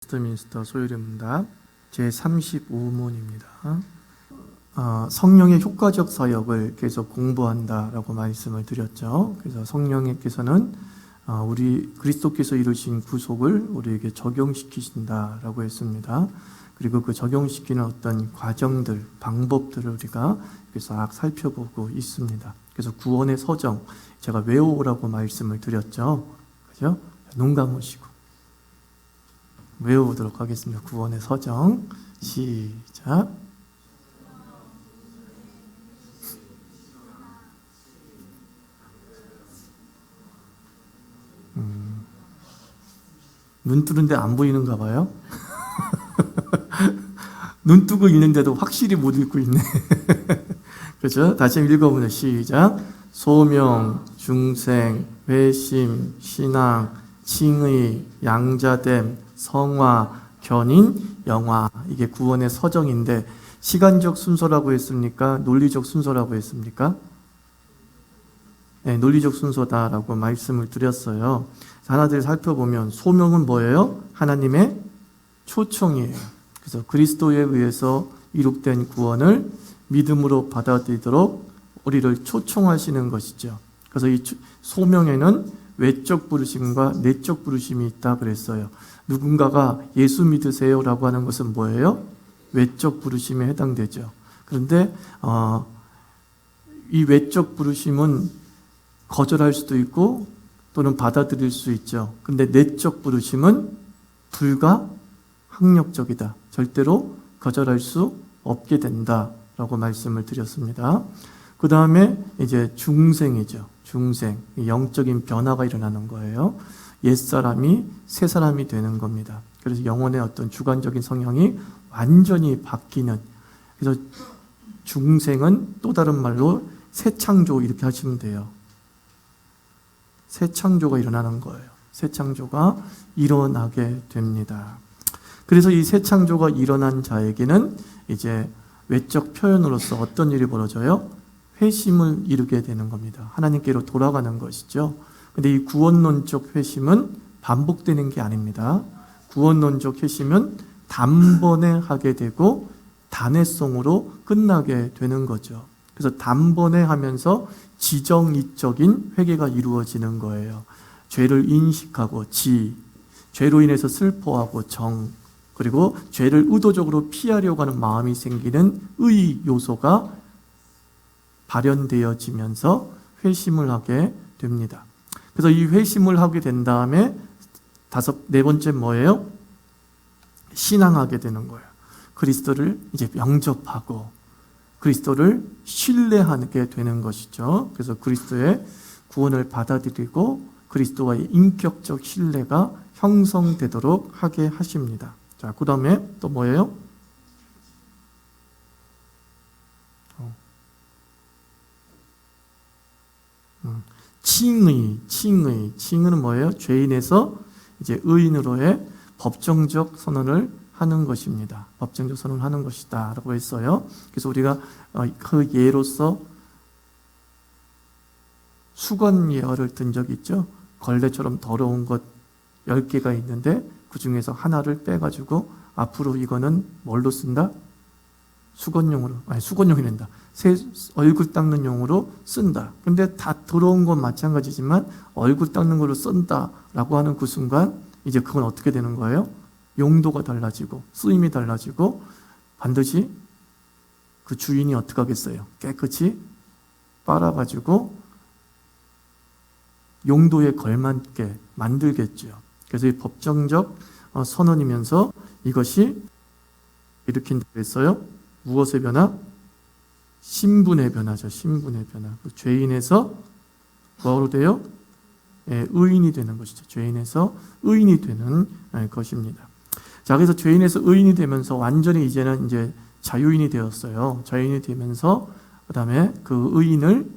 웨스트민스터 소요리 문답 제35문입니다. 성령의 효과적 사역을 계속 공부한다라고 말씀을 드렸죠. 그래서 성령께서는 우리 그리스도께서 이루신 구속을 우리에게 적용시키신다라고 했습니다. 그리고 그 적용시키는 어떤 과정들, 방법들을 우리가 싹 살펴보고 있습니다. 그래서 구원의 서정, 제가 외워오라고 말씀을 드렸죠. 그죠? 눈 감으시고 외워보도록 하겠습니다. 구원의 서정. 시작. 눈 뜨는데 안 보이는가 봐요? 눈 뜨고 있는데도 확실히 못 읽고 있네. 그렇죠? 다시 읽어보면 시작. 소명, 중생, 회심, 신앙, 칭의, 양자됨, 성화, 견인, 영화. 이게 구원의 서정인데 시간적 순서라고 했습니까? 논리적 순서라고 했습니까? 네, 논리적 순서다라고 말씀을 드렸어요. 하나들 살펴보면 소명은 뭐예요? 하나님의 초청이에요. 그래서 그리스도에 의해서 이룩된 구원을 믿음으로 받아들이도록 우리를 초청하시는 것이죠. 그래서 이 소명에는 외적 부르심과 내적 부르심이 있다 그랬어요. 누군가가 예수 믿으세요라고 하는 것은 뭐예요? 외적 부르심에 해당되죠. 그런데 이 외적 부르심은 거절할 수도 있고 또는 받아들일 수 있죠. 근데 내적 부르심은 불가항력적이다. 절대로 거절할 수 없게 된다라고 말씀을 드렸습니다. 그 다음에 이제 중생이죠. 중생, 영적인 변화가 일어나는 거예요. 옛사람이 새사람이 되는 겁니다. 그래서 영혼의 어떤 주관적인 성향이 완전히 바뀌는, 그래서 중생은 또 다른 말로 새 창조 이렇게 하시면 돼요. 새 창조가 일어나는 거예요. 새 창조가 일어나게 됩니다. 그래서 이 새 창조가 일어난 자에게는 이제 외적 표현으로서 어떤 일이 벌어져요? 회심을 이루게 되는 겁니다. 하나님께로 돌아가는 것이죠. 근데 이 구원론적 회심은 반복되는 게 아닙니다. 구원론적 회심은 단번에 하게 되고 단회성으로 끝나게 되는 거죠. 그래서 단번에 하면서 지정이적인 회개가 이루어지는 거예요. 죄를 인식하고 죄로 인해서 슬퍼하고 그리고 죄를 의도적으로 피하려고 하는 마음이 생기는 의 요소가 발현되어지면서 회심을 하게 됩니다. 그래서 이 회심을 하게 된 다음에 네 번째 뭐예요? 신앙하게 되는 거예요. 그리스도를 이제 영접하고 그리스도를 신뢰하게 되는 것이죠. 그래서 그리스도의 구원을 받아들이고 그리스도와의 인격적 신뢰가 형성되도록 하게 하십니다. 자, 그 다음에 또 뭐예요? 칭의는 뭐예요? 죄인에서 이제 의인으로의 법정적 선언을 하는 것입니다. 법정적 선언을 하는 것이다 라고 했어요. 그래서 우리가 그 예로서 수건 예어를 든 적이 있죠. 걸레처럼 더러운 것 10개가 있는데 그 중에서 하나를 빼가지고 앞으로 이거는 뭘로 쓴다? 수건용이 된다. 새 얼굴 닦는 용으로 쓴다. 근데 다 더러운 건 마찬가지지만 얼굴 닦는 걸로 쓴다라고 하는 그 순간 이제 그건 어떻게 되는 거예요? 용도가 달라지고 쓰임이 달라지고 반드시 그 주인이 어떻게 하겠어요? 깨끗이 빨아가지고 용도에 걸맞게 만들겠죠. 그래서 이 법정적 선언이면서 이것이 일으킨다고 했어요. 무엇의 변화? 신분의 변화죠. 신분의 변화. 죄인에서 뭐로 돼요? 의인이 되는 것이죠. 죄인에서 의인이 되는 것입니다. 자, 그래서 죄인에서 의인이 되면서 완전히 이제는 이제 자유인이 되었어요. 자유인이 되면서 그 다음에 그 의인을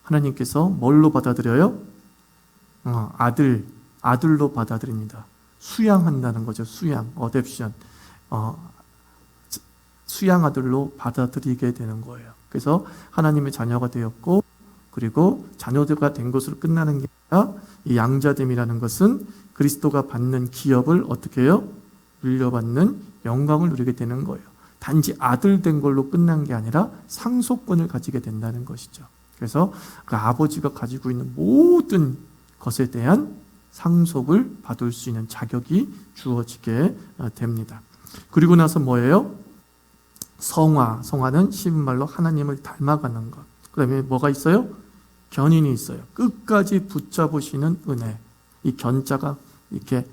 하나님께서 뭘로 받아들여요? 아들로 받아들입니다. 수양한다는 거죠. 수양, 어댑션. 수양 아들로 받아들이게 되는 거예요. 그래서 하나님의 자녀가 되었고, 그리고 자녀가 된 것으로 끝나는 게 아니라 이 양자됨이라는 것은 그리스도가 받는 기업을 어떻게 해요? 물려받는 영광을 누리게 되는 거예요. 단지 아들 된 걸로 끝난 게 아니라 상속권을 가지게 된다는 것이죠. 그래서 그 아버지가 가지고 있는 모든 것에 대한 상속을 받을 수 있는 자격이 주어지게 됩니다. 그리고 나서 뭐예요? 성화. 성화는 쉽은말로 하나님을 닮아가는 것. 그 다음에 뭐가 있어요? 견인이 있어요. 끝까지 붙잡으시는 은혜. 이 견자가 이렇게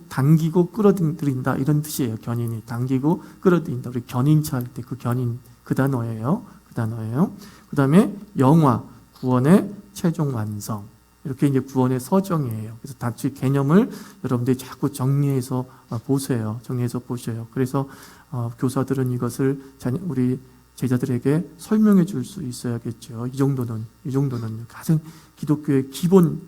당기고 끌어들인다 이런 뜻이에요. 견인이 당기고 끌어들인다. 우리 견인차 할 때 그 견인 그 단어예요. 그 단어예요. 그 다음에 영화, 구원의 최종 완성. 이렇게 이제 구원의 서정이에요. 그래서 단지 개념을 여러분들이 자꾸 정리해서 보세요. 정리해서 보셔요. 그래서 교사들은 이것을 우리 제자들에게 설명해 줄 수 있어야겠죠. 이 정도는 가장 기독교의 기본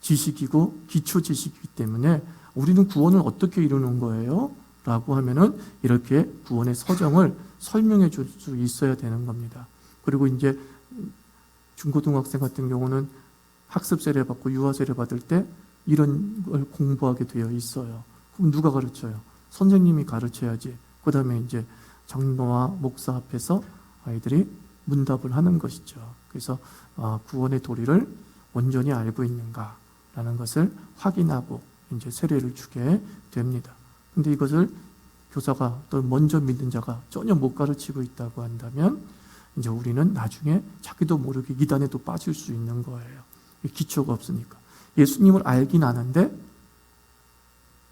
지식이고 기초 지식이기 때문에 우리는 구원을 어떻게 이루는 거예요? 라고 하면은 이렇게 구원의 서정을 설명해 줄 수 있어야 되는 겁니다. 그리고 이제 중고등학생 같은 경우는 학습세례 받고 유아세례 받을 때 이런 걸 공부하게 되어 있어요. 그럼 누가 가르쳐요? 선생님이 가르쳐야지. 그 다음에 이제 장로와 목사 앞에서 아이들이 문답을 하는 것이죠. 그래서 구원의 도리를 온전히 알고 있는가라는 것을 확인하고 이제 세례를 주게 됩니다. 근데 이것을 교사가 또 먼저 믿는 자가 전혀 못 가르치고 있다고 한다면 이제 우리는 나중에 자기도 모르게 이단에 또 빠질 수 있는 거예요. 기초가 없으니까. 예수님을 알긴 아는데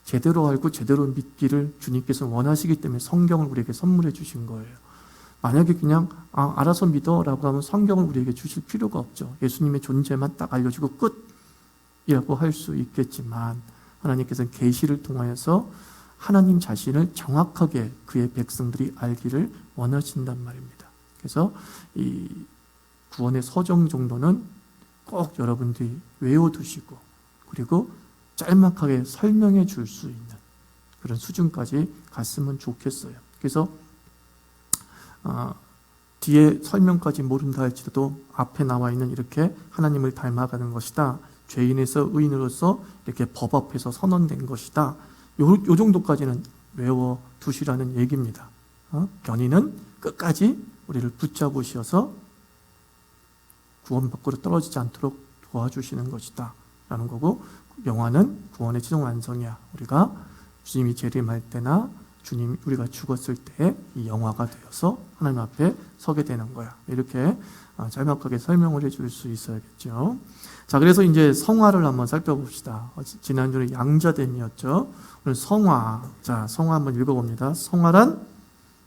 제대로 알고 제대로 믿기를 주님께서 원하시기 때문에 성경을 우리에게 선물해 주신 거예요. 만약에 그냥 알아서 믿어라고 하면 성경을 우리에게 주실 필요가 없죠. 예수님의 존재만 딱 알려주고 끝이라고 할 수 있겠지만 하나님께서는 계시를 통하여서 하나님 자신을 정확하게 그의 백성들이 알기를 원하신단 말입니다. 그래서 이 구원의 서정 정도는 꼭 여러분들이 외워두시고 그리고 짤막하게 설명해 줄 수 있는 그런 수준까지 갔으면 좋겠어요. 그래서 뒤에 설명까지 모른다 할지라도 앞에 나와 있는 이렇게 하나님을 닮아가는 것이다. 죄인에서 의인으로서 이렇게 법 앞에서 선언된 것이다. 요 정도까지는 외워두시라는 얘기입니다. 견인은 끝까지 우리를 붙잡으셔서 구원 밖으로 떨어지지 않도록 도와주시는 것이다 라는 거고, 영화는 구원의 최종 완성이야. 우리가 주님이 재림할 때나 주님 우리가 죽었을 때 이 영화가 되어서 하나님 앞에 서게 되는 거야. 이렇게 짤막하게 설명을 해줄 수 있어야겠죠. 자, 그래서 이제 성화를 한번 살펴봅시다. 지난주에 양자됨이었죠. 오늘 성화. 자, 성화 한번 읽어봅니다. 성화란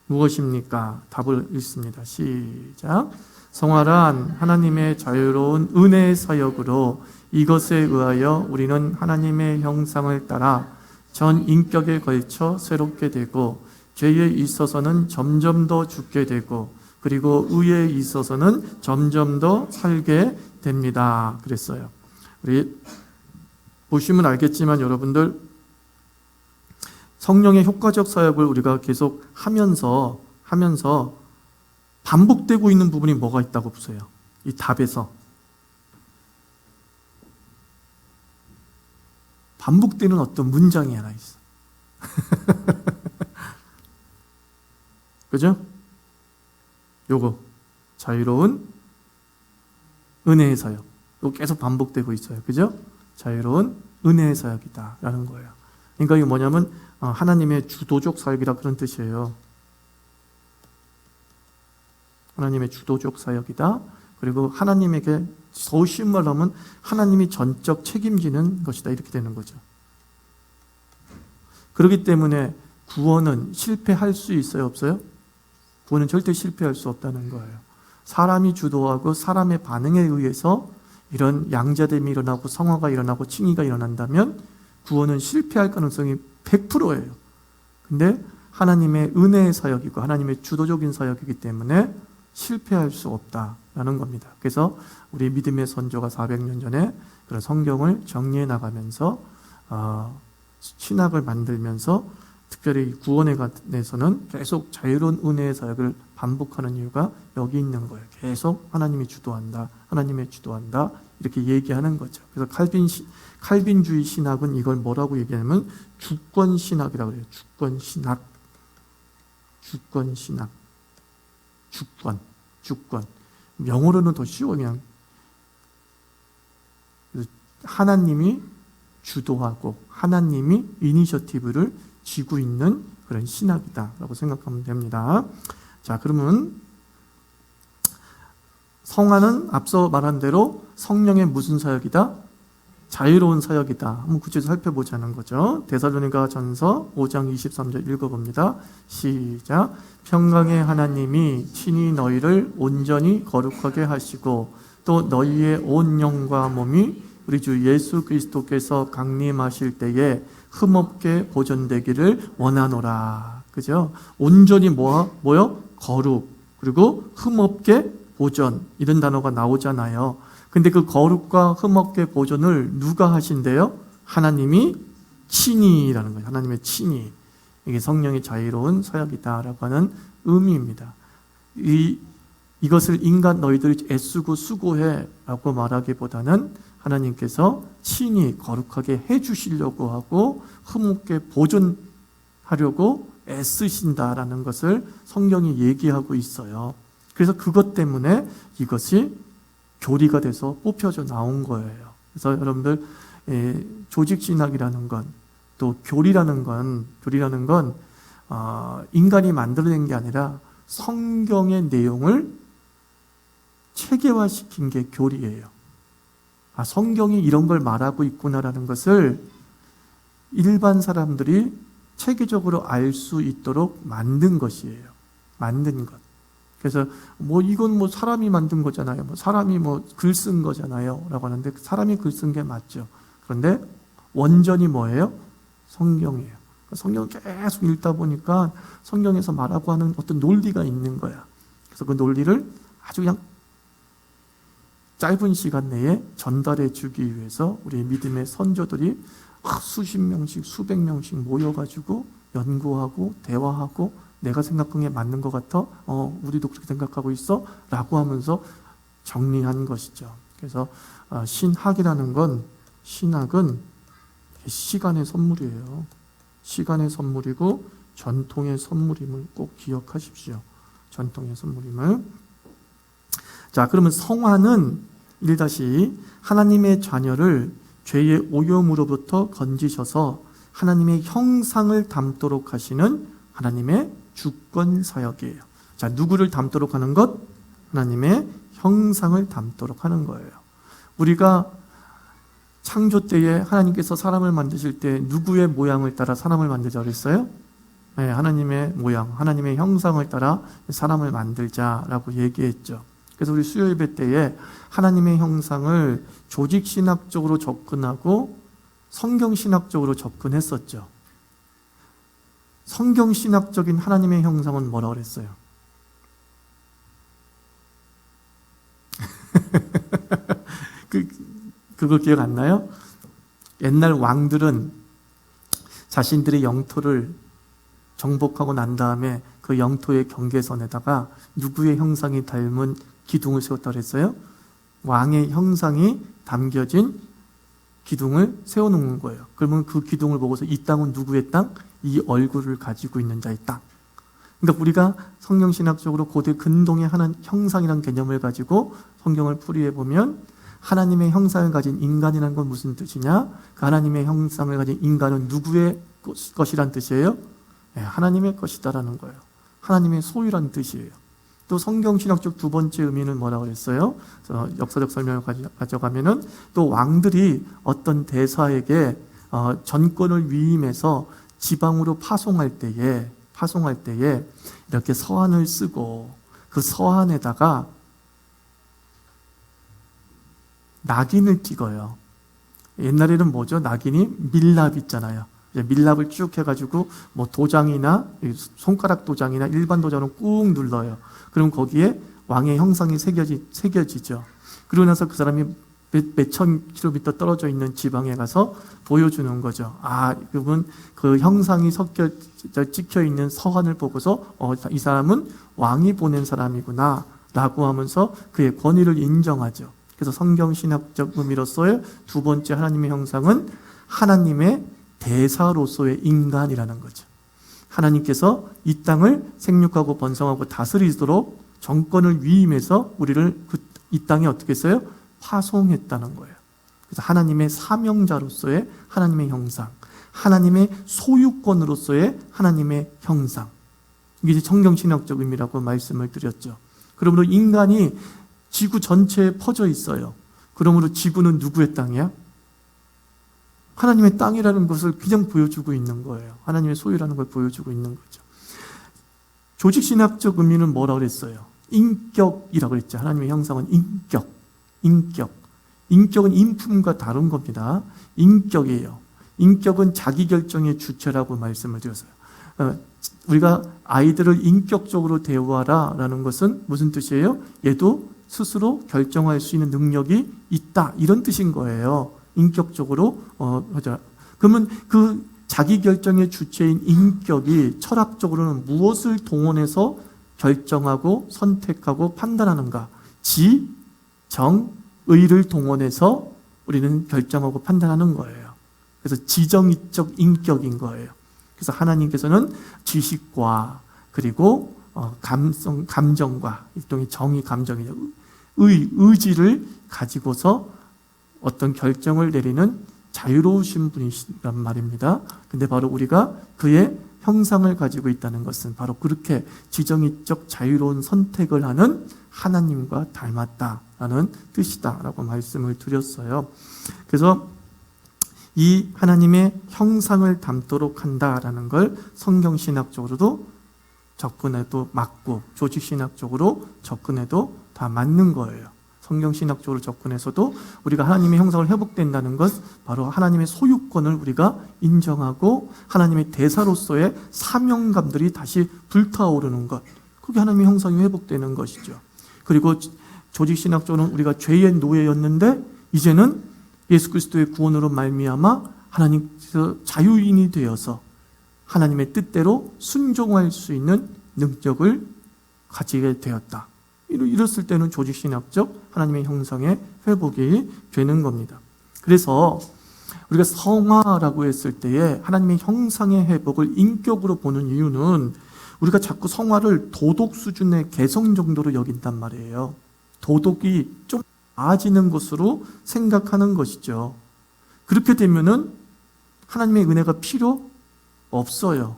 무엇입니까? 답을 읽습니다. 시작. 성화란 하나님의 자유로운 은혜의 사역으로 이것에 의하여 우리는 하나님의 형상을 따라 전 인격에 걸쳐 새롭게 되고, 죄에 있어서는 점점 더 죽게 되고, 그리고 의에 있어서는 점점 더 살게 됩니다. 그랬어요. 우리 보시면 알겠지만 여러분들, 성령의 효과적 사역을 우리가 계속 하면서 반복되고 있는 부분이 뭐가 있다고 보세요? 이 답에서 반복되는 어떤 문장이 하나 있어. 그죠? 요거 자유로운 은혜의 사역. 이거 계속 반복되고 있어요. 그죠? 자유로운 은혜의 사역이다 라는 거예요. 그러니까 이게 뭐냐면 하나님의 주도적 사역이라 그런 뜻이에요. 하나님의 주도적 사역이다. 그리고 하나님에게 더 쉬운 말로 하면 하나님이 전적 책임지는 것이다. 이렇게 되는 거죠. 그렇기 때문에 구원은 실패할 수 있어요? 없어요? 구원은 절대 실패할 수 없다는 거예요. 사람이 주도하고 사람의 반응에 의해서 이런 양자됨이 일어나고 성화가 일어나고 칭의가 일어난다면 구원은 실패할 가능성이 100%예요. 근데 하나님의 은혜의 사역이고 하나님의 주도적인 사역이기 때문에 실패할 수 없다라는 겁니다. 그래서 우리 믿음의 선조가 400년 전에 그런 성경을 정리해 나가면서 신학을 만들면서 특별히 구원에 관해서는 계속 자유로운 은혜의 사역을 반복하는 이유가 여기 있는 거예요. 계속 하나님이 주도한다, 하나님이 주도한다 이렇게 얘기하는 거죠. 그래서 칼빈주의 신학은 이걸 뭐라고 얘기하냐면 주권신학이라고 그래요. 주권. 영어로는 더 쉬워. 그냥 하나님이 주도하고 하나님이 이니셔티브를 쥐고 있는 그런 신학이다라고 생각하면 됩니다. 자, 그러면 성화는 앞서 말한 대로 성령의 무슨 사역이다? 자유로운 사역이다. 한번 구체적으로 살펴보자는 거죠. 데살로니가전서 5장 23절 읽어봅니다. 시작. 평강의 하나님이 친히 너희를 온전히 거룩하게 하시고 또 너희의 온 영과 몸이 우리 주 예수 그리스도께서 강림하실 때에 흠없게 보존되기를 원하노라. 그죠? 온전히 뭐요? 거룩. 그리고 흠없게 보존. 이런 단어가 나오잖아요. 근데 그 거룩과 흠없게 보존을 누가 하신대요? 하나님이 친히라는 거예요. 하나님의 친히. 이게 성령의 자유로운 사역이다라고 하는 의미입니다. 이것을 인간 너희들이 애쓰고 수고해라고 말하기보다는 하나님께서 친히 거룩하게 해주시려고 하고 흠없게 보존하려고 애쓰신다라는 것을 성경이 얘기하고 있어요. 그래서 그것 때문에 이것이 교리가 돼서 뽑혀져 나온 거예요. 그래서 여러분들 조직신학이라는 건 또 교리라는 건 인간이 만들어낸 게 아니라 성경의 내용을 체계화시킨 게 교리예요. 성경이 이런 걸 말하고 있구나라는 것을 일반 사람들이 체계적으로 알 수 있도록 만든 것이에요. 만든 것. 그래서 이건 사람이 만든 거잖아요. 사람이 글 쓴 거잖아요. 라고 하는데 사람이 글 쓴 게 맞죠. 그런데 원전이 뭐예요? 성경이에요. 성경을 계속 읽다 보니까 성경에서 말하고 하는 어떤 논리가 있는 거야. 그래서 그 논리를 아주 그냥 짧은 시간 내에 전달해 주기 위해서 우리 믿음의 선조들이 수십 명씩 수백 명씩 모여가지고 연구하고 대화하고 내가 생각한 게 맞는 것 같아? 우리도 그렇게 생각하고 있어? 라고 하면서 정리한 것이죠. 그래서 신학이라는 건, 신학은 시간의 선물이에요. 시간의 선물이고 전통의 선물임을 꼭 기억하십시오. 전통의 선물임을. 자, 그러면 성화는 1- 하나님의 자녀를 죄의 오염으로부터 건지셔서 하나님의 형상을 담도록 하시는 하나님의 주권 사역이에요. 자, 누구를 담도록 하는 것? 하나님의 형상을 담도록 하는 거예요. 우리가 창조 때에 하나님께서 사람을 만드실 때 누구의 모양을 따라 사람을 만들자 그랬어요? 네, 하나님의 모양, 하나님의 형상을 따라 사람을 만들자라고 얘기했죠. 그래서 우리 수요 예배 때에 하나님의 형상을 조직신학적으로 접근하고 성경신학적으로 접근했었죠. 성경신학적인 하나님의 형상은 뭐라고 그랬어요? 그거 기억 안 나요? 옛날 왕들은 자신들의 영토를 정복하고 난 다음에 그 영토의 경계선에다가 누구의 형상이 닮은 기둥을 세웠다고 그랬어요? 왕의 형상이 담겨진 기둥을 세워놓은 거예요. 그러면 그 기둥을 보고서 이 땅은 누구의 땅? 이 얼굴을 가지고 있는 자의 땅. 그러니까 우리가 성경신학적으로 고대 근동의 형상이라는 개념을 가지고 성경을 풀이해 보면 하나님의 형상을 가진 인간이라는 건 무슨 뜻이냐? 그 하나님의 형상을 가진 인간은 누구의 것이란 뜻이에요? 네, 하나님의 것이다라는 거예요. 하나님의 소유라는 뜻이에요. 또 성경신학적 두 번째 의미는 뭐라고 그랬어요? 역사적 설명을 가져가면은 또 왕들이 어떤 대사에게 전권을 위임해서 지방으로 파송할 때에 이렇게 서한을 쓰고 그 서한에다가 낙인을 찍어요. 옛날에는 뭐죠? 낙인이 밀랍 있잖아요. 밀랍을 쭉 해가지고 도장이나 손가락 도장이나 일반 도장으로 꾹 눌러요. 그럼 거기에 왕의 형상이 새겨지죠. 그러고 나서 그 사람이 몇천 킬로미터 떨어져 있는 지방에 가서 보여주는 거죠. 그분 그 형상이 찍혀 있는 서한을 보고서 이 사람은 왕이 보낸 사람이구나 라고 하면서 그의 권위를 인정하죠. 그래서 성경신학적 의미로서의 두 번째 하나님의 형상은 하나님의 대사로서의 인간이라는 거죠. 하나님께서 이 땅을 생육하고 번성하고 다스리도록 정권을 위임해서 우리를 이 땅에 어떻게 했어요? 파송했다는 거예요. 그래서 하나님의 사명자로서의 하나님의 형상, 하나님의 소유권으로서의 하나님의 형상, 이게 이제 성경신학적 의미라고 말씀을 드렸죠. 그러므로 인간이 지구 전체에 퍼져 있어요. 그러므로 지구는 누구의 땅이야? 하나님의 땅이라는 것을 그냥 보여주고 있는 거예요. 하나님의 소유라는 걸 보여주고 있는 거죠. 조직신학적 의미는 뭐라고 그랬어요? 인격이라고 그랬죠. 하나님의 형상은 인격은 인품과 다른 겁니다. 인격이에요. 인격은 자기결정의 주체라고 말씀을 드렸어요. 우리가 아이들을 인격적으로 대우하라 라는 것은 무슨 뜻이에요? 얘도 스스로 결정할 수 있는 능력이 있다, 이런 뜻인 거예요. 인격적으로 하자. 그러면 그 자기결정의 주체인 인격이 철학적으로는 무엇을 동원해서 결정하고 선택하고 판단하는가? 지, 정, 의를 동원해서 우리는 결정하고 판단하는 거예요. 그래서 지정의적 인격인 거예요. 그래서 하나님께서는 지식과 그리고 감정과 일종의 정의, 감정이죠. 의지를 가지고서 어떤 결정을 내리는 자유로우신 분이시란 말입니다. 근데 바로 우리가 그의 형상을 가지고 있다는 것은 바로 그렇게 지정의적 자유로운 선택을 하는 하나님과 닮았다라는 뜻이다라고 말씀을 드렸어요. 그래서 이 하나님의 형상을 닮도록 한다라는 걸 성경신학적으로도 접근해도 맞고 조직신학적으로 접근해도 다 맞는 거예요. 성경신학적으로 접근해서도 우리가 하나님의 형상을 회복된다는 것, 바로 하나님의 소유권을 우리가 인정하고 하나님의 대사로서의 사명감들이 다시 불타오르는 것, 그게 하나님의 형상이 회복되는 것이죠. 그리고 조직신학적으로는 우리가 죄의 노예였는데 이제는 예수 그리스도의 구원으로 말미암아 하나님께서 자유인이 되어서 하나님의 뜻대로 순종할 수 있는 능력을 가지게 되었다. 이랬을 때는 조직신학적 하나님의 형상의 회복이 되는 겁니다. 그래서 우리가 성화라고 했을 때에 하나님의 형상의 회복을 인격으로 보는 이유는 우리가 자꾸 성화를 도덕 수준의 개성 정도로 여긴단 말이에요. 도덕이 좀 나아지는 것으로 생각하는 것이죠. 그렇게 되면은 하나님의 은혜가 필요 없어요.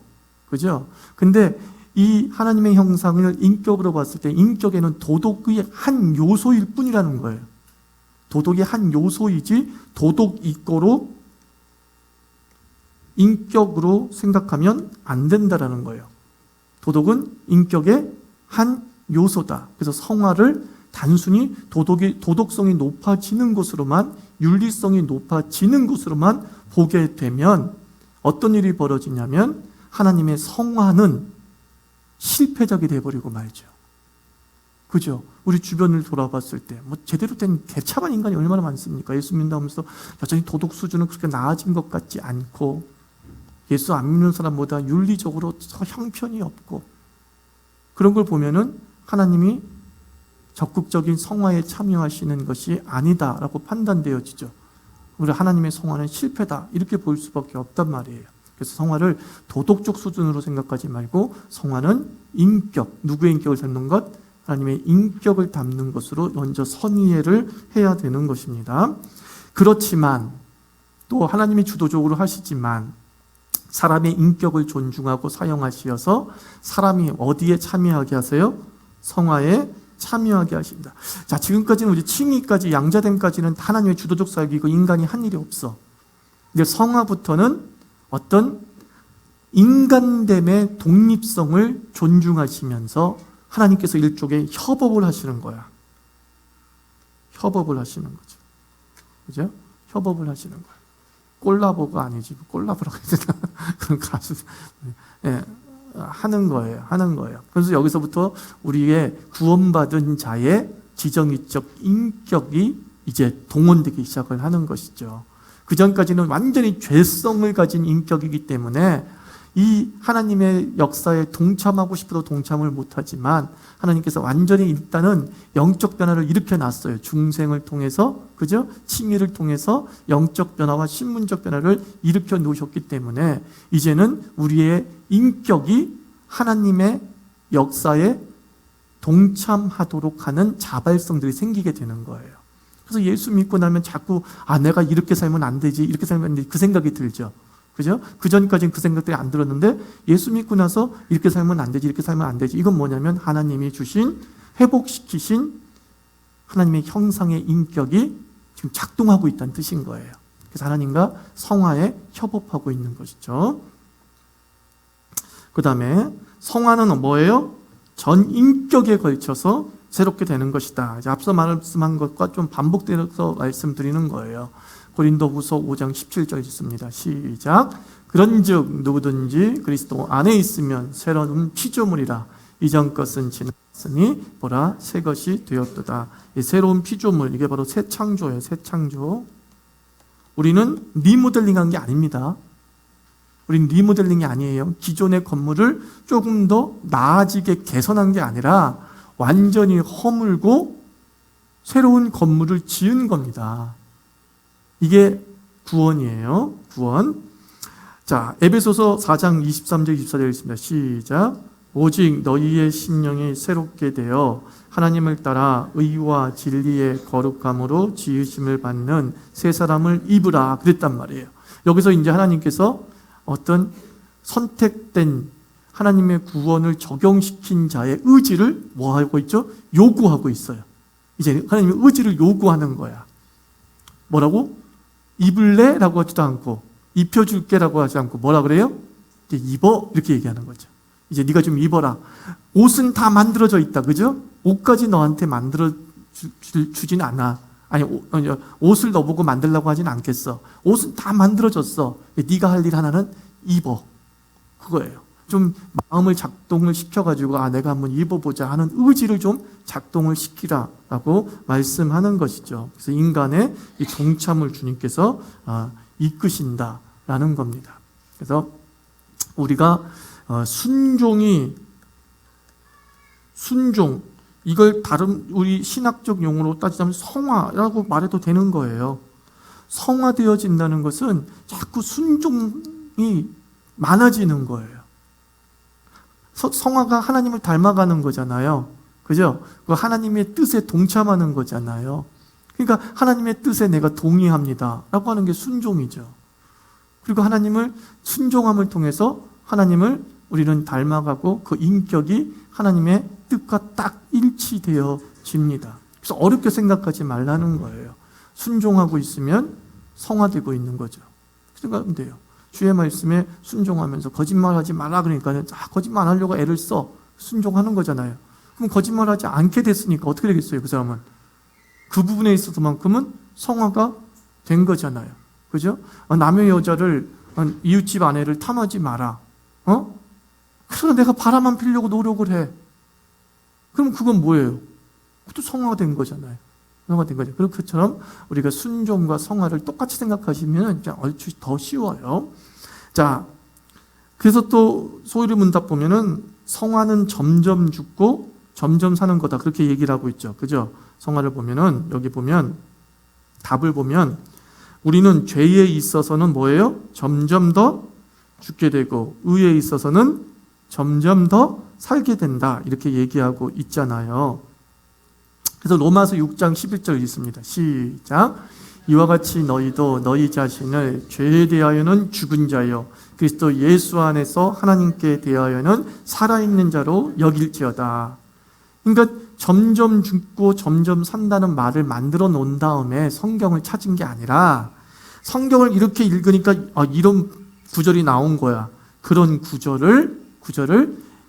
그죠? 근데 이 하나님의 형상을 인격으로 봤을 때 인격에는 도덕의 한 요소일 뿐이라는 거예요. 도덕이 한 요소이지 도덕 이거로 인격으로 생각하면 안 된다라는 거예요. 도덕은 인격의 한 요소다. 그래서 성화를 단순히 도덕성이 높아지는 것으로만, 윤리성이 높아지는 것으로만 보게 되면 어떤 일이 벌어지냐면 하나님의 성화는 실패작이 돼버리고 말죠. 그죠? 우리 주변을 돌아봤을 때 제대로 된 개차반 인간이 얼마나 많습니까? 예수 믿는다면서 여전히 도덕 수준은 그렇게 나아진 것 같지 않고, 예수 안 믿는 사람보다 윤리적으로 더 형편이 없고, 그런 걸 보면은 하나님이 적극적인 성화에 참여하시는 것이 아니다라고 판단되어지죠. 우리 하나님의 성화는 실패다, 이렇게 볼 수밖에 없단 말이에요. 그래서 성화를 도덕적 수준으로 생각하지 말고 성화는 인격, 누구의 인격을 담는 것? 하나님의 인격을 담는 것으로 먼저 선이해를 해야 되는 것입니다. 그렇지만 또 하나님이 주도적으로 하시지만 사람의 인격을 존중하고 사용하시어서 사람이 어디에 참여하게 하세요? 성화에 참여하게 하십니다. 자, 지금까지는 우리 칭의까지, 양자됨까지는 하나님의 주도적 사역이고 인간이 한 일이 없어. 근데 성화부터는 어떤 인간됨의 독립성을 존중하시면서 하나님께서 일종의 협업을 하시는 거야. 협업을 하시는 거죠. 그죠? 협업을 하시는 거야. 콜라보가 아니지. 콜라보라고 해야 되나? 그런 가수. 예, 하는 거예요. 그래서 여기서부터 우리의 구원받은 자의 지정의적 인격이 이제 동원되기 시작을 하는 것이죠. 그 전까지는 완전히 죄성을 가진 인격이기 때문에 이 하나님의 역사에 동참하고 싶어도 동참을 못하지만 하나님께서 완전히 일단은 영적 변화를 일으켜놨어요. 중생을 통해서, 그죠? 칭의를 통해서 영적 변화와 신문적 변화를 일으켜 놓으셨기 때문에 이제는 우리의 인격이 하나님의 역사에 동참하도록 하는 자발성들이 생기게 되는 거예요. 그래서 예수 믿고 나면 자꾸 내가 이렇게 살면 안 되지, 이렇게 살면 안 되지, 그 생각이 들죠. 그죠? 그 전까지는 그 생각들이 안 들었는데 예수 믿고 나서 이렇게 살면 안 되지, 이렇게 살면 안 되지. 이건 뭐냐면 하나님이 주신, 회복시키신 하나님의 형상의 인격이 지금 작동하고 있다는 뜻인 거예요. 그래서 하나님과 성화에 협업하고 있는 것이죠. 그 다음에 성화는 뭐예요? 전 인격에 걸쳐서 새롭게 되는 것이다. 이제 앞서 말씀한 것과 좀 반복되어서 말씀드리는 거예요. 고린도후서 5장 17절 있습니다. 시작. 그런즉 누구든지 그리스도 안에 있으면 새로운 피조물이라. 이전 것은 지났으니 보라 새 것이 되었도다. 이 새로운 피조물, 이게 바로 새 창조예요. 새 창조. 우리는 리모델링한 게 아닙니다. 우리는 리모델링이 아니에요. 기존의 건물을 조금 더 나아지게 개선한 게 아니라 완전히 허물고 새로운 건물을 지은 겁니다. 이게 구원이에요. 구원. 자, 에베소서 4장 23절 24절 있습니다. 시작. 오직 너희의 심령이 새롭게 되어 하나님을 따라 의와 진리의 거룩함으로 지으심을 받는 새 사람을 입으라. 그랬단 말이에요. 여기서 이제 하나님께서 어떤 선택된 하나님의 구원을 적용시킨 자의 의지를 뭐 하고 있죠? 요구하고 있어요. 이제 하나님의 의지를 요구하는 거야. 뭐라고? 입을래? 라고 하지도 않고 입혀줄게 라고 하지 않고 뭐라 그래요? 이제 입어 이렇게 얘기하는 거죠. 이제 네가 좀 입어라. 옷은 다 만들어져 있다. 그죠? 옷까지 너한테 만들어 주진 않아. 아니 옷을 너보고 만들라고 하진 않겠어. 옷은 다 만들어졌어. 네가 할 일 하나는 입어. 그거예요. 좀 마음을 작동을 시켜가지고 내가 한번 입어보자 하는 의지를 좀 작동을 시키라라고 말씀하는 것이죠. 그래서 인간의 이 동참을 주님께서 이끄신다라는 겁니다. 그래서 우리가 순종 이걸 다른 우리 신학적 용어로 따지자면 성화라고 말해도 되는 거예요. 성화되어진다는 것은 자꾸 순종이 많아지는 거예요. 성화가 하나님을 닮아가는 거잖아요. 그죠? 그 하나님의 뜻에 동참하는 거잖아요. 그러니까 하나님의 뜻에 내가 동의합니다 라고 하는 게 순종이죠. 그리고 하나님을 순종함을 통해서 하나님을 우리는 닮아가고 그 인격이 하나님의 뜻과 딱 일치되어집니다. 그래서 어렵게 생각하지 말라는 거예요. 순종하고 있으면 성화되고 있는 거죠. 생각하면 돼요. 주의 말씀에 순종하면서 거짓말하지 마라 그러니까 거짓말하려고 애를 써 순종하는 거잖아요. 그럼 거짓말하지 않게 됐으니까 어떻게 되겠어요? 그 사람은 그 부분에 있어서만큼은 성화가 된 거잖아요. 그죠? 남의 여자를 이웃집 아내를 탐하지 마라. 그래서 내가 바람만 피려고 노력을 해. 그럼 그건 뭐예요? 그것도 성화가 된 거잖아요. 성화가 된 거죠. 그렇게처럼 우리가 순종과 성화를 똑같이 생각하시면 얼추 더 쉬워요. 자, 그래서 또 소위를 문답 보면은 성화는 점점 죽고 점점 사는 거다. 그렇게 얘기를 하고 있죠. 그죠? 성화를 보면은 여기 보면 답을 보면 우리는 죄에 있어서는 뭐예요? 점점 더 죽게 되고 의에 있어서는 점점 더 살게 된다. 이렇게 얘기하고 있잖아요. 그래서 로마서 6장 11절 있습니다. 시작. 이와 같이 너희도 너희 자신을 죄에 대하여는 죽은 자요 그리스도 예수 안에서 하나님께 대하여는 살아있는 자로 여길지어다. 그러니까 점점 죽고 점점 산다는 말을 만들어 놓은 다음에 성경을 찾은 게 아니라 성경을 이렇게 읽으니까 이런 구절이 나온 거야. 그런 구절을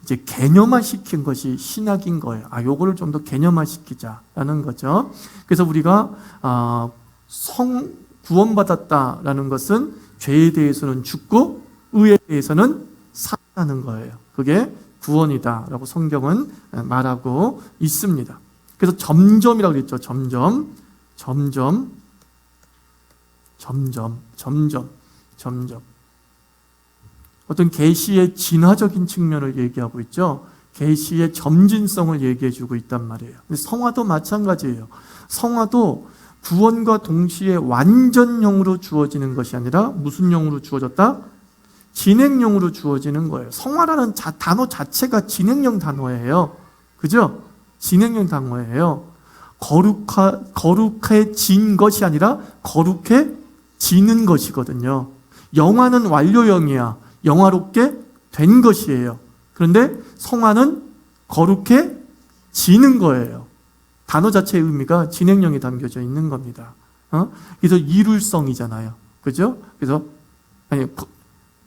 이제 개념화시킨 것이 신학인 거예요. 요거를 좀 더 개념화시키자라는 거죠. 그래서 우리가 구원받았다라는 것은 죄에 대해서는 죽고 의에 대해서는 살아나는 거예요. 그게 구원이다라고 성경은 말하고 있습니다. 그래서 점점이라고 그랬죠. 점점 점점 어떤 계시의 진화적인 측면을 얘기하고 있죠. 계시의 점진성을 얘기해주고 있단 말이에요. 근데 성화도 마찬가지예요. 성화도 구원과 동시에 완전형으로 주어지는 것이 아니라 무슨 형으로 주어졌다? 진행형으로 주어지는 거예요. 성화라는 단어 자체가 진행형 단어예요. 그죠? 진행형 단어예요. 거룩해진 것이 아니라 거룩해지는 것이거든요. 영화는 완료형이야. 영화롭게 된 것이에요. 그런데 성화는 거룩해지는 거예요. 단어 자체의 의미가 진행형에 담겨져 있는 겁니다. 그래서 이룰성이잖아요. 그죠? 그래서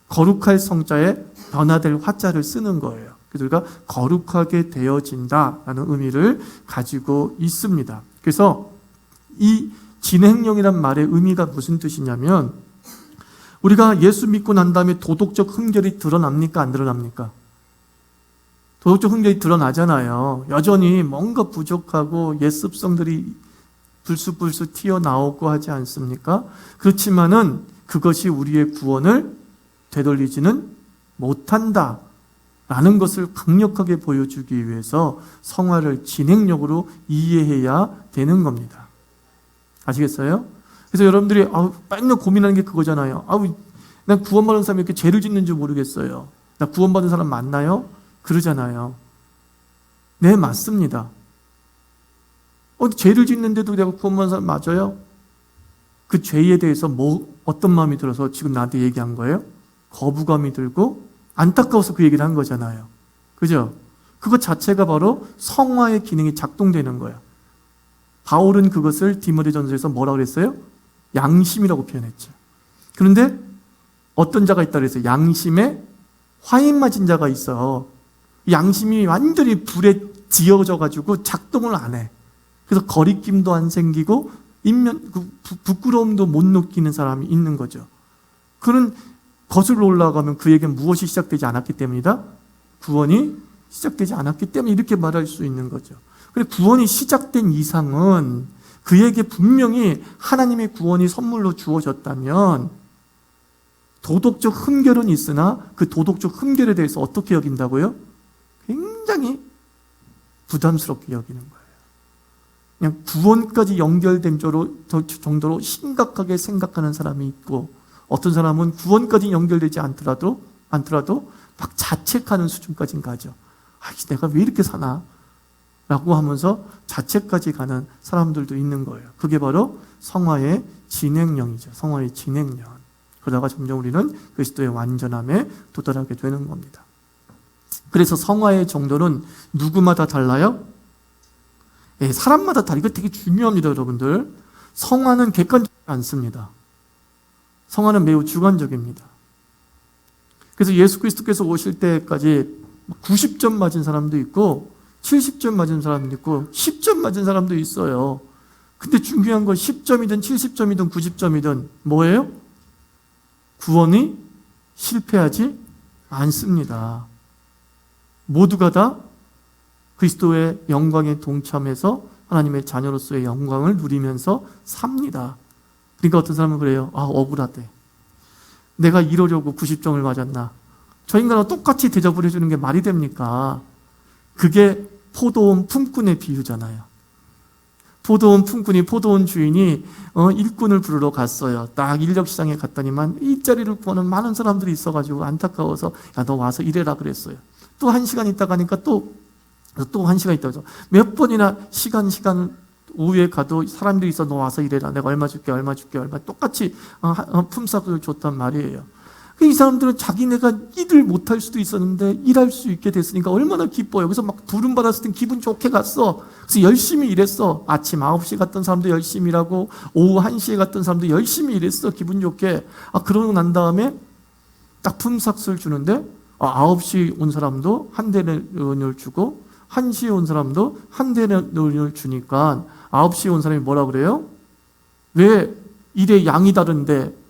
거룩할 성자에 변화될 화자를 쓰는 거예요. 그래서 우리가 거룩하게 되어진다라는 의미를 가지고 있습니다. 그래서 이 진행형이란 말의 의미가 무슨 뜻이냐면, 우리가 예수 믿고 난 다음에 도덕적 흠결이 드러납니까? 안 드러납니까? 도덕적 흠결이 드러나잖아요. 여전히 뭔가 부족하고 옛습성들이 불쑥불쑥 튀어나오고 하지 않습니까? 그렇지만은 그것이 우리의 구원을 되돌리지는 못한다 라는 것을 강력하게 보여주기 위해서 성화를 진행력으로 이해해야 되는 겁니다. 아시겠어요? 그래서 여러분들이 맨날 고민하는 게 그거잖아요. 난 구원받은 사람이 이렇게 죄를 짓는 줄 모르겠어요. 나 구원받은 사람 맞나요? 그러잖아요. 네, 맞습니다. 죄를 짓는데도 내가 구원받은 사람 맞아요? 그 죄에 대해서 어떤 마음이 들어서 지금 나한테 얘기한 거예요? 거부감이 들고 안타까워서 그 얘기를 한 거잖아요. 그죠? 그것 자체가 바로 성화의 기능이 작동되는 거예요. 바울은 그것을 디모데전서에서 뭐라고 그랬어요? 양심이라고 표현했죠. 그런데 어떤 자가 있다고 그랬어요? 양심에 화인 맞은 자가 있어. 양심이 완전히 불에 지어져 가지고 작동을 안 해. 그래서 거리낌도 안 생기고 부끄러움도 못 느끼는 사람이 있는 거죠. 그런 거슬러 올라가면 그에게 무엇이 시작되지 않았기 때문이다? 구원이 시작되지 않았기 때문에 이렇게 말할 수 있는 거죠. 그리고 구원이 시작된 이상은 그에게 분명히 하나님의 구원이 선물로 주어졌다면 도덕적 흠결은 있으나 그 도덕적 흠결에 대해서 어떻게 여긴다고요? 굉장히 부담스럽게 여기는 거예요. 그냥 구원까지 연결된 정도로 심각하게 생각하는 사람이 있고, 어떤 사람은 구원까지 연결되지 않더라도 막 자책하는 수준까지 가죠. 내가 왜 이렇게 사나? 라고 하면서 자책까지 가는 사람들도 있는 거예요. 그게 바로 성화의 진행령이죠. 성화의 진행령. 그러다가 점점 우리는 그리스도의 완전함에 도달하게 되는 겁니다. 그래서 성화의 정도는 누구마다 달라요? 사람마다 이거 되게 중요합니다, 여러분들. 성화는 객관적이지 않습니다. 성화는 매우 주관적입니다. 그래서 예수 그리스도께서 오실 때까지 90점 맞은 사람도 있고 70점 맞은 사람도 있고 10점 맞은 사람도 있어요. 근데 중요한 건 10점이든 70점이든 90점이든 뭐예요? 구원이 실패하지 않습니다. 모두가 다 그리스도의 영광에 동참해서 하나님의 자녀로서의 영광을 누리면서 삽니다. 그러니까 어떤 사람은 그래요. 억울하대. 내가 이러려고 90점을 맞았나. 저 인간과 똑같이 대접을 해주는 게 말이 됩니까? 그게 포도원 품꾼의 비유잖아요. 포도원 품꾼이 포도원 주인이 일꾼을 부르러 갔어요. 딱 인력시장에 갔더니만 일자리를 구하는 많은 사람들이 있어가지고 안타까워서 야, 너 와서 일해라 그랬어요. 또 1시간 있다 가니까 또 1시간 있다 가서 몇 번이나 시간 오후에 가도 사람들이 있어. 너 와서 일해라. 내가 얼마 줄게. 똑같이 품삯을 줬단 말이에요. 이 사람들은 자기네가 일을 못할 수도 있었는데 일할 수 있게 됐으니까 얼마나 기뻐요. 그래서 막 부름 받았을 땐 기분 좋게 갔어. 그래서 열심히 일했어. 아침 9시에 갔던 사람도 열심히 일하고 오후 1시에 갔던 사람도 열심히 일했어. 기분 좋게. 그러고 난 다음에 딱 품삯을 주는데 9시 온 사람도 한 데나리온을 주고 1시에 온 사람도 한 데나리온을 주니까 9시에 온 사람이 뭐라 그래요? 왜 일의 양이 다른데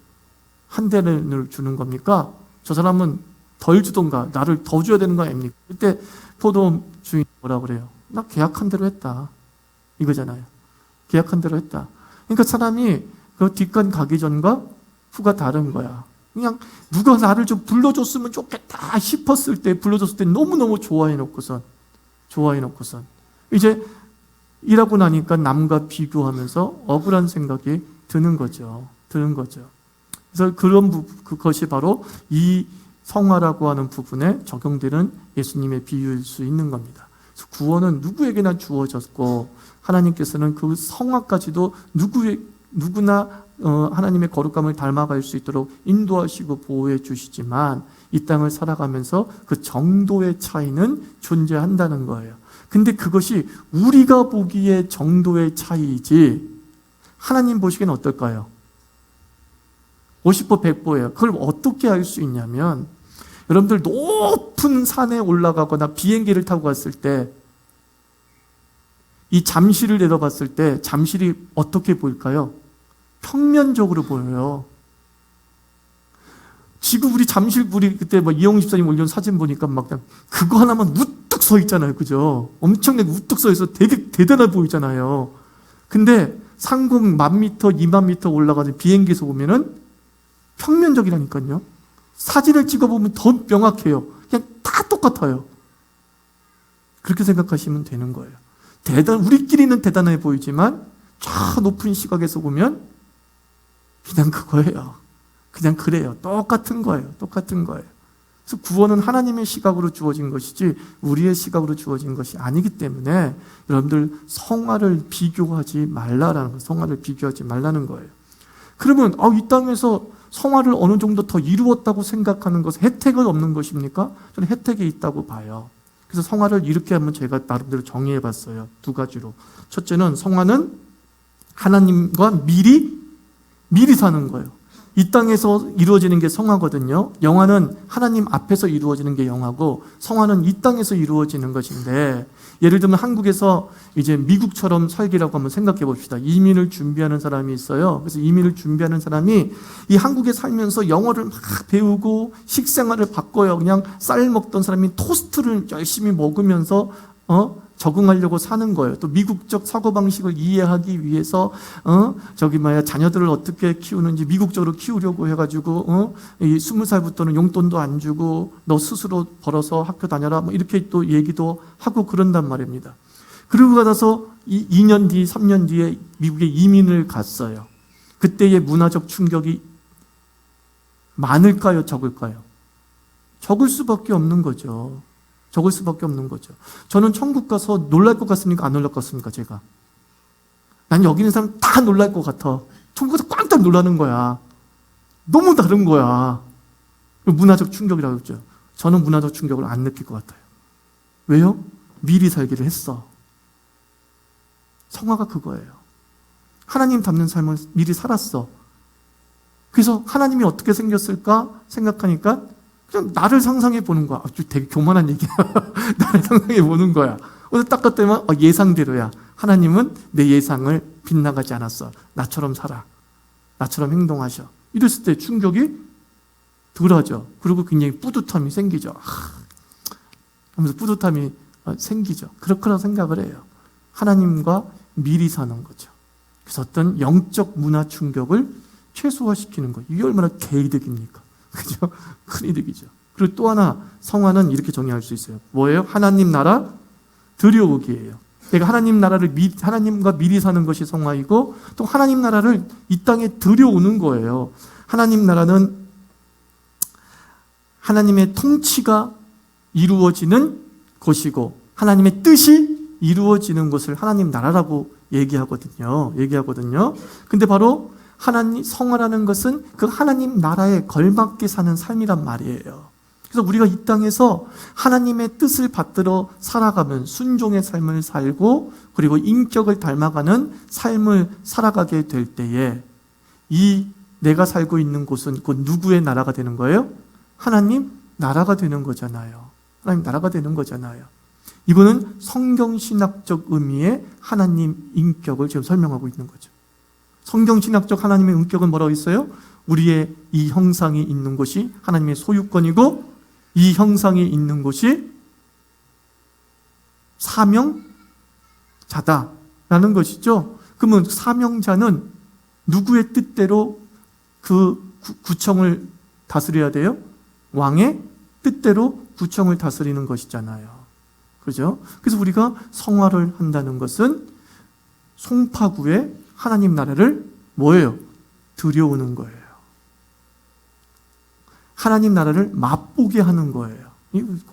한 데나리온을 주는 겁니까? 저 사람은 덜 주던가 나를 더 줘야 되는 거 아닙니까? 그때 포도원 주인이 뭐라 그래요? 나 계약한 대로 했다. 이거잖아요. 계약한 대로 했다. 그러니까 사람이 그 뒷간 가기 전과 후가 다른 거야. 그냥 누가 나를 좀 불러줬으면 좋겠다 싶었을 때, 불러줬을 때 너무너무 좋아해놓고선 이제 일하고 나니까 남과 비교하면서 억울한 생각이 드는 거죠. 그래서 그것이 바로 이 성화라고 하는 부분에 적용되는 예수님의 비유일 수 있는 겁니다. 그래서 구원은 누구에게나 주어졌고, 하나님께서는 그 성화까지도 누구나 하나님의 거룩함을 닮아갈 수 있도록 인도하시고 보호해 주시지만, 이 땅을 살아가면서 그 정도의 차이는 존재한다는 거예요. 근데 그것이 우리가 보기에 정도의 차이이지 하나님 보시기에는 어떨까요? 50보 100보예요. 그걸 어떻게 알 수 있냐면, 여러분들 높은 산에 올라가거나 비행기를 타고 갔을 때 이 잠실을 내려봤을 때 잠실이 어떻게 보일까요? 평면적으로 보여요. 지금 우리 잠실, 우리 그때 이영훈 집사님 올려온 사진 보니까 막 그거 하나만 우뚝 서 있잖아요. 그죠? 엄청나게 우뚝 서 있어 되게 대단해 보이잖아요. 근데 상공 10,000m, 20,000m 올라가는 비행기에서 보면은 평면적이라니까요. 사진을 찍어보면 더 명확해요. 그냥 다 똑같아요. 그렇게 생각하시면 되는 거예요. 우리끼리는 대단해 보이지만 저 높은 시각에서 보면 그냥 그거예요. 그냥 그래요. 똑같은 거예요. 그래서 구원은 하나님의 시각으로 주어진 것이지 우리의 시각으로 주어진 것이 아니기 때문에 여러분들 성화를 비교하지 말라는 거예요. 그러면 이 땅에서 성화를 어느 정도 더 이루었다고 생각하는 것은 혜택은 없는 것입니까? 저는 혜택이 있다고 봐요. 그래서 성화를 이렇게 한번 제가 나름대로 정의해 봤어요. 2가지로. 첫째는 성화는 하나님과 미리 사는 거예요. 이 땅에서 이루어지는 게 성화거든요. 영화는 하나님 앞에서 이루어지는 게 영화고, 성화는 이 땅에서 이루어지는 것인데, 예를 들면 한국에서 이제 미국처럼 살기라고 한번 생각해 봅시다. 이민을 준비하는 사람이 있어요. 그래서 이민을 준비하는 사람이 이 한국에 살면서 영어를 막 배우고 식생활을 바꿔요. 그냥 쌀 먹던 사람이 토스트를 열심히 먹으면서 적응하려고 사는 거예요. 또 미국적 사고방식을 이해하기 위해서 자녀들을 어떻게 키우는지 미국적으로 키우려고 해가지고 20살부터는 용돈도 안 주고 너 스스로 벌어서 학교 다녀라 이렇게 또 얘기도 하고 그런단 말입니다. 그러고 나서 2년 뒤, 3년 뒤에 미국에 이민을 갔어요. 그때의 문화적 충격이 많을까요? 적을까요? 적을 수밖에 없는 거죠. 저는 천국 가서 놀랄 것 같습니까? 안 놀랄 것 같습니까? 제가. 난 여기 있는 사람 다 놀랄 것 같아. 천국에서 깜짝 놀라는 거야. 너무 다른 거야. 문화적 충격이라고 했죠. 저는 문화적 충격을 안 느낄 것 같아요. 왜요? 미리 살기를 했어. 성화가 그거예요. 하나님 닮는 삶을 미리 살았어. 그래서 하나님이 어떻게 생겼을까 생각하니까 그냥 나를 상상해 보는 거야. 되게 교만한 얘기야. 나를 상상해 보는 거야. 그래서 딱 그때만 예상대로야. 하나님은 내 예상을 빗나가지 않았어. 나처럼 살아. 나처럼 행동하셔. 이랬을 때 충격이 덜하죠. 그리고 굉장히 뿌듯함이 생기죠. 하면서 뿌듯함이 생기죠. 그렇구나 생각을 해요. 하나님과 미리 사는 거죠. 그래서 어떤 영적 문화 충격을 최소화시키는 거예요. 이게 얼마나 개이득입니까? 그죠? 큰 이득이죠. 그리고 또 하나, 성화는 이렇게 정의할 수 있어요. 뭐예요? 하나님 나라 들여오기예요. 내가 하나님과 미리 사는 것이 성화이고, 또 하나님 나라를 이 땅에 들여오는 거예요. 하나님 나라는 하나님의 통치가 이루어지는 곳이고, 하나님의 뜻이 이루어지는 것을 하나님 나라라고 얘기하거든요. 근데 바로 성화라는 것은 그 하나님 나라에 걸맞게 사는 삶이란 말이에요. 그래서 우리가 이 땅에서 하나님의 뜻을 받들어 살아가면 순종의 삶을 살고, 그리고 인격을 닮아가는 삶을 살아가게 될 때에 내가 살고 있는 곳은 곧 누구의 나라가 되는 거예요? 하나님 나라가 되는 거잖아요. 이거는 성경신학적 의미의 하나님 인격을 지금 설명하고 있는 거죠. 성경신학적 하나님의 인격은 뭐라고 있어요? 우리의 이 형상이 있는 곳이 하나님의 소유권이고, 이 형상이 있는 곳이 사명자다라는 것이죠. 그러면 사명자는 누구의 뜻대로 그 구청을 다스려야 돼요? 왕의 뜻대로 구청을 다스리는 것이잖아요. 그죠? 그래서 우리가 성화를 한다는 것은 송파구에 하나님 나라를 뭐예요? 들여오는 거예요. 하나님 나라를 맛보게 하는 거예요.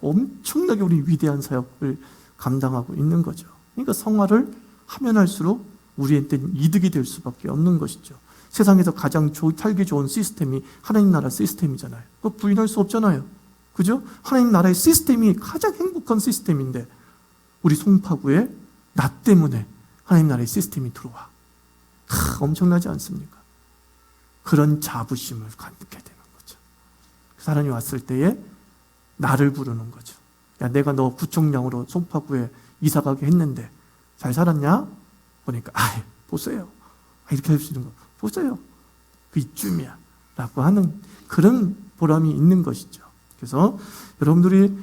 엄청나게 우리 위대한 사역을 감당하고 있는 거죠. 그러니까 성화를 하면 할수록 우리한테는 이득이 될 수밖에 없는 것이죠. 세상에서 가장 살기 좋은 시스템이 하나님 나라 시스템이잖아요. 그거 부인할 수 없잖아요. 그죠? 하나님 나라의 시스템이 가장 행복한 시스템인데 우리 송파구에 나 때문에 하나님 나라의 시스템이 들어와. 엄청나지 않습니까? 그런 자부심을 갖게 되는 거죠. 사람이 왔을 때에 나를 부르는 거죠. 야, 내가 너 구청장으로 송파구에 이사가게 했는데 잘 살았냐? 보니까 보세요. 이렇게 할 수 있는 거 보세요. 그 이쯤이야 라고 하는 그런 보람이 있는 것이죠. 그래서 여러분들이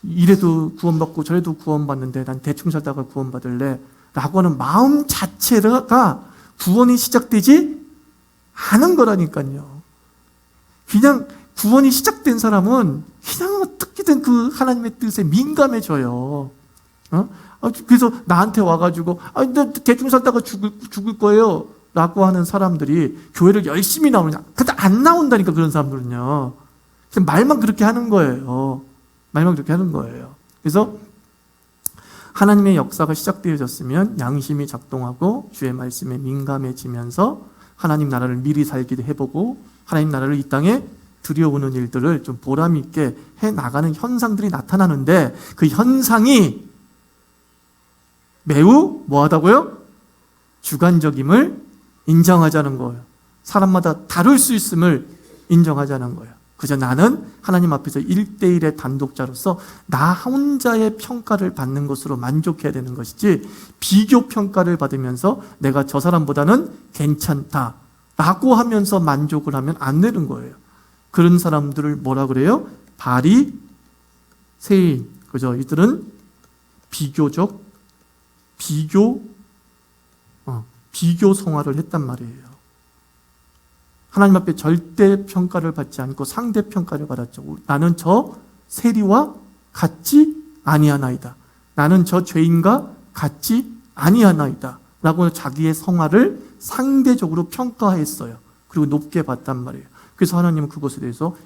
이래도 구원받고 저래도 구원받는데 난 대충 살다가 구원받을래 라고 하는 마음 자체가 구원이 시작되지 않은 거라니까요. 그냥 구원이 시작된 사람은 그냥 어떻게든 그 하나님의 뜻에 민감해져요. 그래서 나한테 와가지고 나 대충 살다가 죽을 거예요 라고 하는 사람들이 교회를 열심히 나오느냐? 근데 안 나온다니까. 그런 사람들은요. 말만 그렇게 하는 거예요. 말만 그렇게 하는 거예요. 그래서 하나님의 역사가 시작되어졌으면 양심이 작동하고 주의 말씀에 민감해지면서 하나님 나라를 미리 살기도 해보고 하나님 나라를 이 땅에 들여오는 일들을 좀 보람 있게 해나가는 현상들이 나타나는데 그 현상이 매우 뭐하다고요? 주관적임을 인정하자는 거예요. 사람마다 다를 수 있음을 인정하자는 거예요. 그저 나는 하나님 앞에서 1대1의 단독자로서 나 혼자의 평가를 받는 것으로 만족해야 되는 것이지 비교 평가를 받으면서 내가 저 사람보다는 괜찮다 라고 하면서 만족을 하면 안 되는 거예요. 그런 사람들을 뭐라 그래요? 바리새인. 그죠? 이들은 비교 성화를 했단 말이에요. 하나님 앞에 절대 평가를 받지 않고 상대 평가를 받았죠. 나는 저 세리와 같지 아니하나이다. 나는 저 죄인과 같지 아니하나이다. 라고 자기의 성화를 상대적으로 평가했어요. 그리고 높게 봤단 말이에요. 그래서 하나님은 그것에 대해서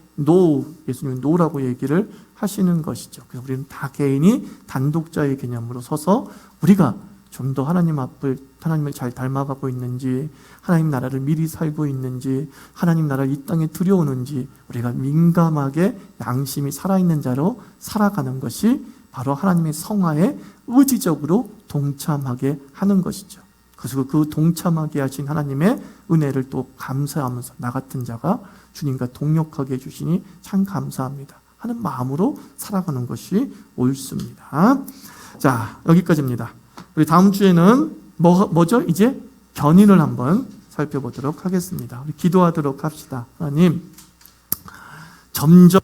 예수님은 노라고 얘기를 하시는 것이죠. 그래서 우리는 다 개인이 단독자의 개념으로 서서 우리가 좀 더 하나님을 잘 닮아가고 있는지, 하나님 나라를 미리 살고 있는지, 하나님 나라를 이 땅에 들여오는지 우리가 민감하게 양심이 살아있는 자로 살아가는 것이 바로 하나님의 성화에 의지적으로 동참하게 하는 것이죠. 그래서 그 동참하게 하신 하나님의 은혜를 또 감사하면서 나 같은 자가 주님과 동역하게 해주시니 참 감사합니다 하는 마음으로 살아가는 것이 옳습니다. 자, 여기까지입니다. 우리 다음 주에는 뭐죠? 이제 견인을 한번 살펴보도록 하겠습니다. 우리 기도하도록 합시다. 하나님, 점점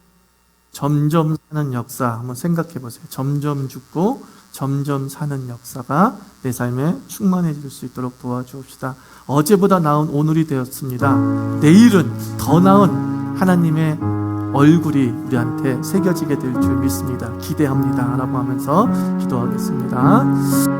사는 역사 한번 생각해 보세요. 점점 죽고 점점 사는 역사가 내 삶에 충만해질 수 있도록 도와주옵시다. 어제보다 나은 오늘이 되었습니다. 내일은 더 나은 하나님의 얼굴이 우리한테 새겨지게 될 줄 믿습니다. 기대합니다. 라고 하면서 기도하겠습니다.